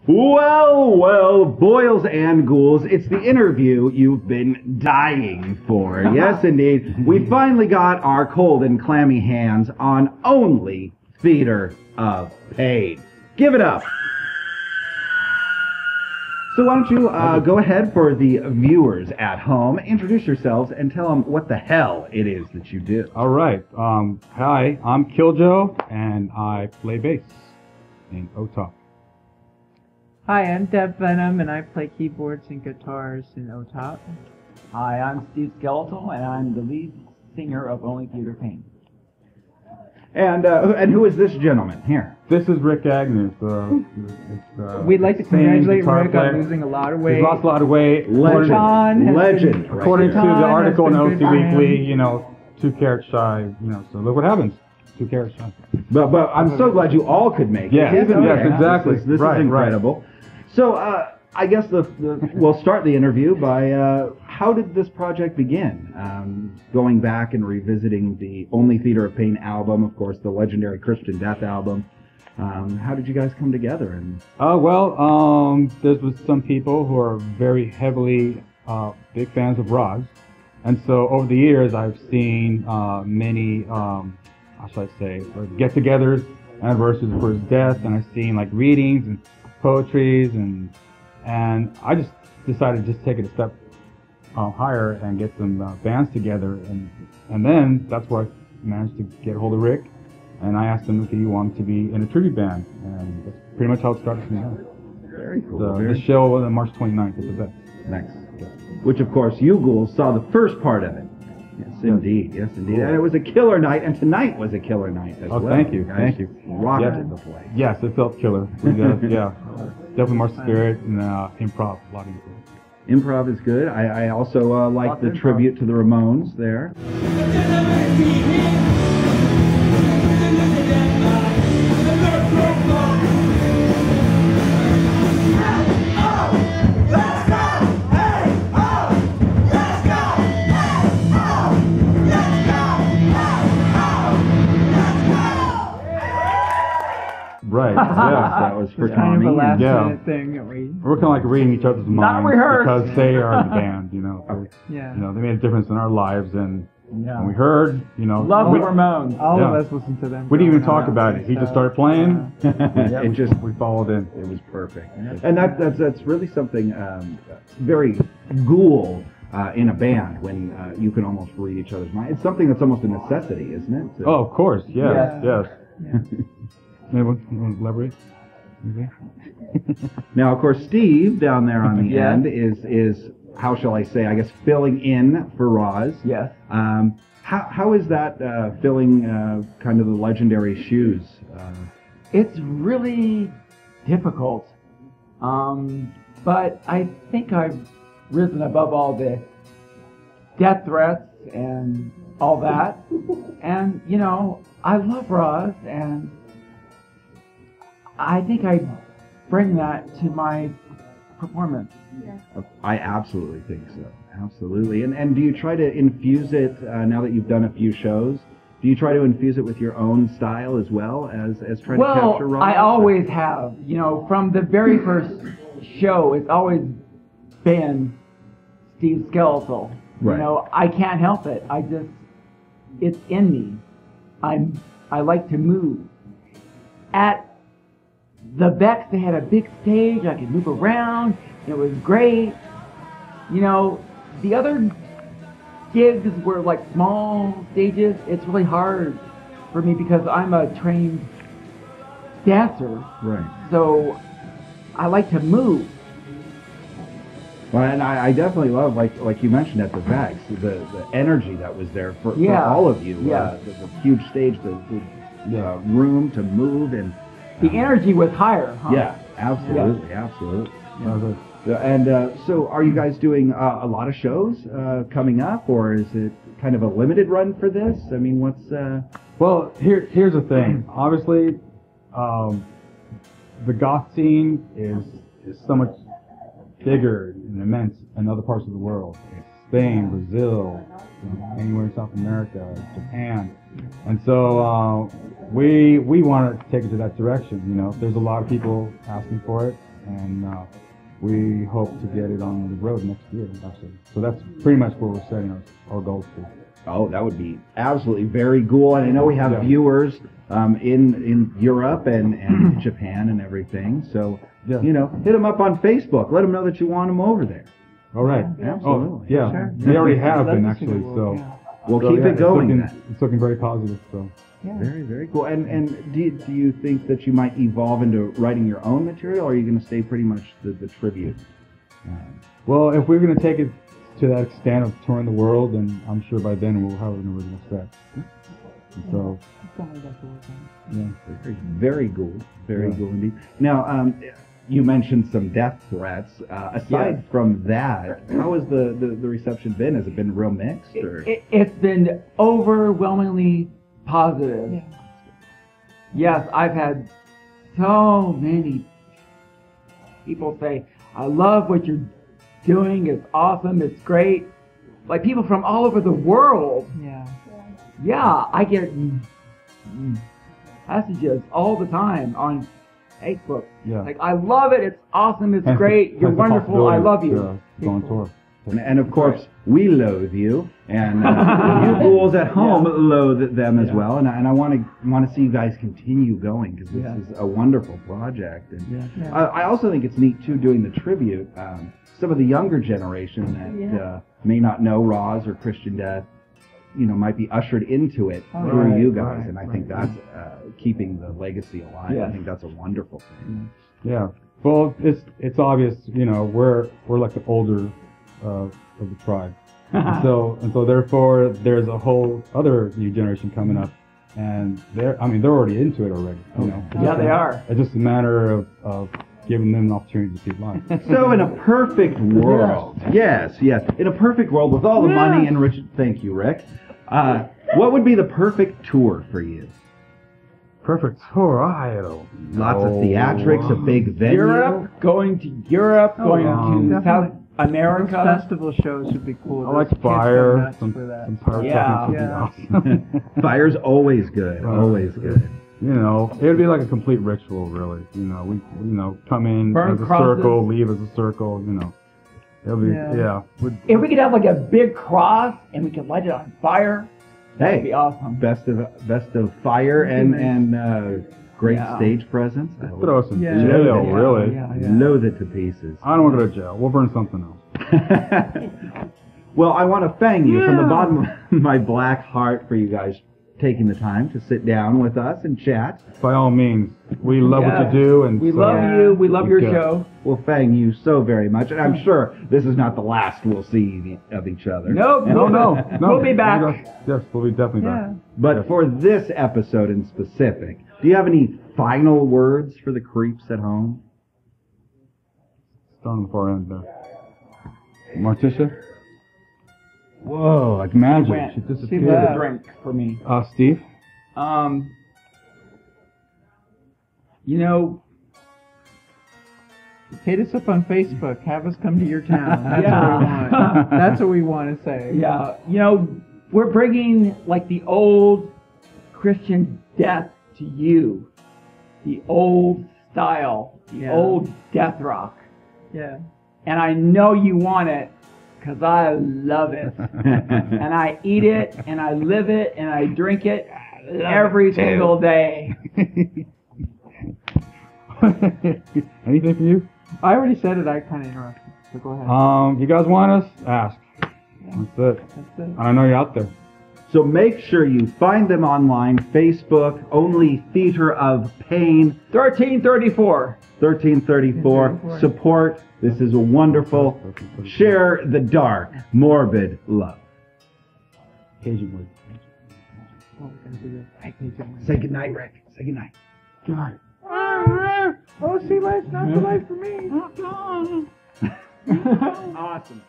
Well, well, boils and ghouls, it's the interview you've been dying for. Yes, indeed. We finally got our cold and clammy hands on only Theater of Pain. Give it up. So why don't you go ahead for the viewers at home, introduce yourselves, and tell them what the hell it is that you do. All right. Hi, I'm Killjo, and I play bass in OTOP. Hi, I'm Deb Venom, and I play keyboards and guitars in OTOP. Hi, I'm Steve Skeletal, and I'm the lead singer of Only Theater of Pain. And who is this gentleman here? This is Rick Agnew. We'd like to congratulate Rick on losing a lot of weight. He's lost a lot of weight. Legend. According to the article in OC Weekly, 2 carats shy. So look what happens. 2 carats shy. But I'm so glad you all could make it. Yes, exactly. This is incredible. Right. So I guess we'll start the interview by how did this project begin? Going back and revisiting the Only Theater of Pain album, of course, the legendary Christian Death album. How did you guys come together? And there's some people who are very heavily big fans of Roz, and so over the years I've seen many, how should I say, get-togethers, anniversaries for his death, and I've seen like readings and poetries, and I just decided to just take it a step higher and get some bands together, and then that's where I managed to get a hold of Rick, and I asked him if he wanted to be in a tribute band, and that's pretty much how it started from there. Very cool. The show on March 29th is the best. Nice. Which, of course, you ghouls saw the first part of it. Yes, indeed. Yes, indeed. And it was a killer night, and tonight was a killer night as well. Thank you. Guys Thank you. Rocked the place. Yes, it felt killer. Definitely more spirit and improv. A lot of improv. Improv is good. I also like the tribute to the Ramones there. Right, yeah. That was for Tommy. Kind of a last-minute thing that we... We're kind of like reading each other's minds because they are the band, So, yeah. They made a difference in our lives, and when we heard, Love the Ramones. All of us listened to them. We didn't even talk about it. He just started playing. We followed in. It was perfect. And that's really something very ghoul in a band when you can almost read each other's minds. It's something that's almost a necessity, isn't it? Oh, of course. Yes. Yeah. Maybe you want to elaborate? Okay. Now, of course, Steve down there on the end is how shall I say? I guess filling in for Roz. Yes. How is that filling kind of the legendary shoes? It's really difficult, but I think I've risen above all the death threats and all that, and I love Roz, and I think I bring that to my performance. Yeah. I absolutely think so. Absolutely. And do you try to infuse it, now that you've done a few shows, do you try to infuse it with your own style as well as trying to capture Roz? Well, I always have. From the very first show, it's always been Steve Skeletal. Right. I can't help it. It's in me. I like to move. At the Bex, they had a big stage. I could move around. It was great. The other gigs were like small stages. It's really hard for me because I'm a trained dancer. Right. So I like to move. Well, and I definitely love, like you mentioned at the Vex, the energy that was there for all of you. Yeah. The huge stage, the room to move, and the energy was higher. Huh? Yeah, absolutely, absolutely. Yeah. And so, are you guys doing a lot of shows coming up, or is it kind of a limited run for this? I mean, what's? Well, here's the thing. Obviously, the goth scene is so much bigger and immense in other parts of the world. Spain, Brazil, anywhere in South America, Japan. And so we want to take it to that direction. There's a lot of people asking for it. and we hope to get it on the road next year, actually. So that's pretty much what we're setting our goals to. Oh, that would be absolutely very cool. And I know we have viewers in Europe and Japan and everything. So, hit them up on Facebook. Let them know that you want them over there. All right. Yeah. Absolutely. Oh, yeah. Sure. They already have been, actually. So we'll keep it going. It's looking very positive. So. Yeah. Very, very cool. And do you think that you might evolve into writing your own material, or are you going to stay pretty much the tribute? Well, if we're going to take it to that extent of touring the world, then I'm sure by then we'll have an original set. So, yeah, very cool. Very cool indeed. Now, you mentioned some death threats. Aside from that, how has the reception been? Has it been real mixed? Or? It's been overwhelmingly positive. Yeah. Yes, I've had so many people say, I love what you're doing, it's awesome, it's great. Like people from all over the world. Yeah. Yeah, I get messages all the time on Facebook. yeah. Like, I love it, it's awesome, it's great, you're wonderful, I love you. Go on tour. And of course, we loathe you, and you ghouls at home loathe them as well. And I want to see you guys continue going, because this is a wonderful project. And I also think it's neat too, doing the tribute. Some of the younger generation that may not know Roz or Christian Death, might be ushered into it through you guys. And I think that's keeping the legacy alive. I think that's a wonderful thing. Yeah. Well, it's obvious. We're like the older of the tribe, and so therefore there's a whole other new generation coming up, and they're already into it already. Yeah, they are. It's just a matter of giving them an opportunity to see it live. So in a perfect world, yes, in a perfect world with all the money and rich, thank you, Rick. What would be the perfect tour for you? Perfect tour, I don't know. Lots of theatrics, a big venue. Going to Europe, going to South America. Festival shows would be cool. I like Those kids go fire. nuts Some for that. fire Yeah. techniques would be awesome. Fire's always good, always good. It would be like a complete ritual, really. We come in Burn as a crosses. circle, leave as a circle. It'll be If we could have like a big cross and we could light it on fire, that'd be awesome. Best of fire and great stage presence. Throw some Yeah. jail, really. Loathe it to pieces. I don't want to go to jail. We'll burn something else. Well, I want to thank you from the bottom of my black heart for you guys taking the time to sit down with us and chat. By all means, we love what you do, and We so love you. We love your Okay. show. Well, thank you so very much, and I'm sure this is not the last we'll see of each other. No, we'll be back. Yes, we'll be definitely back. But for this episode in specific, do you have any final words for the creeps at home? It's on the far end there. Morticia? Whoa, like magic. Went. She See disappeared. that drink for me. Steve? Hit us up on Facebook. Have us come to your town. That's what we want. That's what we want to say. Yeah. We're bringing like the old Christian death to you. The old style. The old death rock. Yeah. And I know you want it because I love it. And I eat it, and I live it, and I drink it every single day. Anything for you? I already said it. I kind of interrupted. So go ahead. You guys want us? Ask. That's it. That's it. And I know you're out there. So make sure you find them online, Facebook, Only Theater of Pain, 1334. 1334. Support. This is a wonderful. Share the dark, morbid love. Occasionally. Say goodnight, Rick. Say goodnight. Good night. Oh, see, life's not the life for me. Awesome.